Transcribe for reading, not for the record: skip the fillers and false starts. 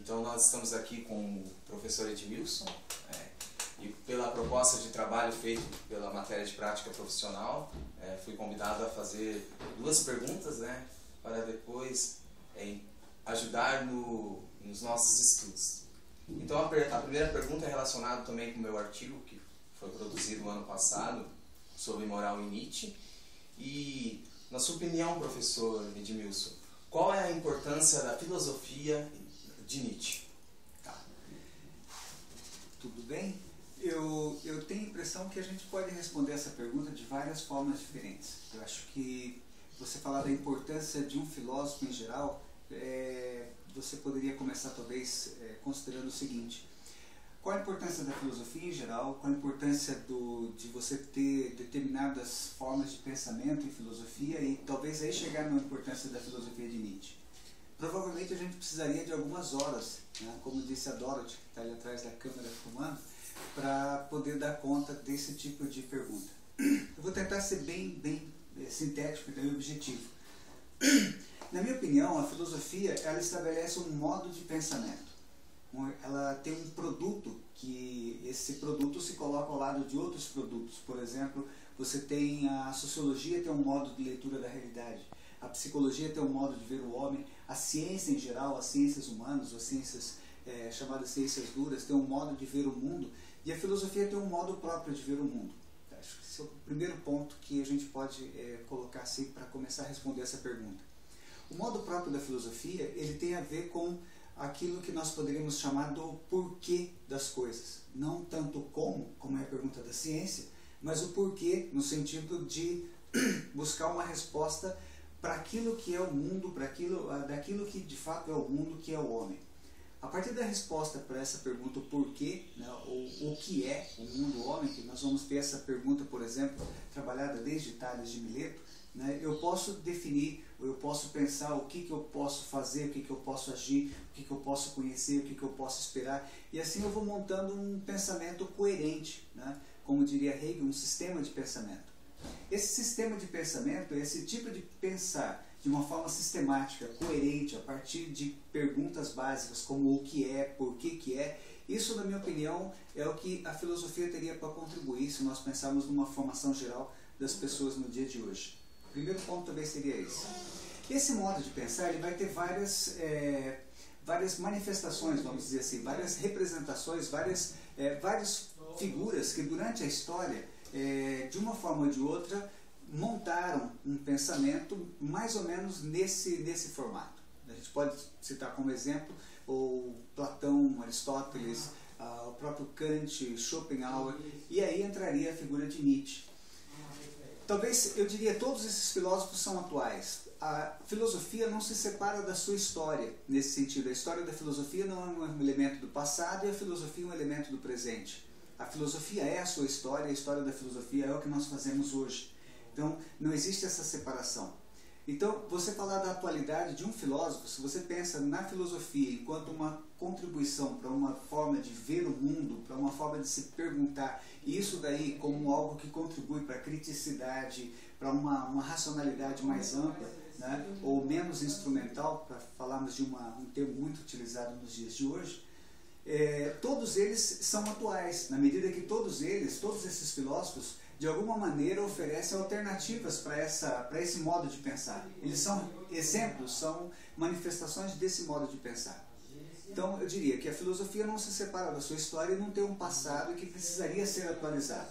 Então nós estamos aqui com o professor Edmilson, e pela proposta de trabalho feito pela matéria de prática profissional, fui convidado a fazer 2 perguntas, para depois ajudar nos nossos estudos. Então a primeira pergunta é relacionada também com o meu artigo, que foi produzido no ano passado, sobre moral em Nietzsche. E, na sua opinião, professor Edmilson, qual é a importância da filosofia de Nietzsche? Tá. Tudo bem? Eu tenho a impressão que a gente pode responder essa pergunta de várias formas diferentes. Eu acho que você falar da importância de um filósofo em geral, você poderia começar talvez considerando o seguinte: qual a importância da filosofia em geral, qual a importância de você ter determinadas formas de pensamento em filosofia e talvez aí chegar na importância da filosofia de Nietzsche. Provavelmente a gente precisaria de algumas horas, como disse a Dorothy, que está ali atrás da câmera fumando, para poder dar conta desse tipo de pergunta. Eu vou tentar ser bem sintético e objetivo. Na minha opinião, a filosofia ela estabelece um modo de pensamento. Ela tem um produto, que esse produto se coloca ao lado de outros produtos. Por exemplo, você tem a sociologia, tem um modo de leitura da realidade. A psicologia tem um modo de ver o homem. A ciência em geral, as ciências humanas, as ciências chamadas ciências duras, tem um modo de ver o mundo. E a filosofia tem um modo próprio de ver o mundo. Acho que esse é o primeiro ponto que a gente pode colocar assim para começar a responder essa pergunta. O modo próprio da filosofia, ele tem a ver com aquilo que nós poderíamos chamar do porquê das coisas. Não tanto como é a pergunta da ciência, mas o porquê no sentido de buscar uma resposta para aquilo que é o mundo, daquilo que de fato é o mundo, que é o homem. A partir da resposta para essa pergunta, o porquê, ou o que é o mundo, o homem, que nós vamos ver essa pergunta, por exemplo, trabalhada desde Tales de Mileto, eu posso definir, eu posso pensar o que eu posso fazer, o que eu posso agir, o que eu posso conhecer, o que eu posso esperar, e assim eu vou montando um pensamento coerente, como diria Hegel, um sistema de pensamento. Esse sistema de pensamento, esse tipo de pensar de uma forma sistemática, coerente, a partir de perguntas básicas como o que é, por que é, isso, na minha opinião, é o que a filosofia teria para contribuir se nós pensarmos numa formação geral das pessoas no dia de hoje. O primeiro ponto talvez seria esse. Esse modo de pensar ele vai ter várias manifestações, vamos dizer assim, várias representações, várias figuras que durante a história, de uma forma ou de outra, montaram um pensamento mais ou menos nesse formato. A gente pode citar como exemplo o Platão, Aristóteles, o próprio Kant, Schopenhauer, e aí entraria a figura de Nietzsche. Talvez, eu diria, todos esses filósofos são atuais. A filosofia não se separa da sua história, nesse sentido. A história da filosofia não é um elemento do passado e a filosofia é um elemento do presente. A filosofia é a sua história, a história da filosofia é o que nós fazemos hoje. Então, não existe essa separação. Então, você falar da atualidade de um filósofo, se você pensa na filosofia enquanto uma contribuição para uma forma de ver o mundo, para uma forma de se perguntar, e isso daí como algo que contribui para a criticidade, para uma racionalidade mais ampla, ou menos instrumental, para falarmos de um termo muito utilizado nos dias de hoje, todos eles são atuais, na medida que todos esses filósofos, de alguma maneira oferecem alternativas para esse modo de pensar. Eles são exemplos, são manifestações desse modo de pensar. Então eu diria que a filosofia não se separa da sua história e não tem um passado que precisaria ser atualizado.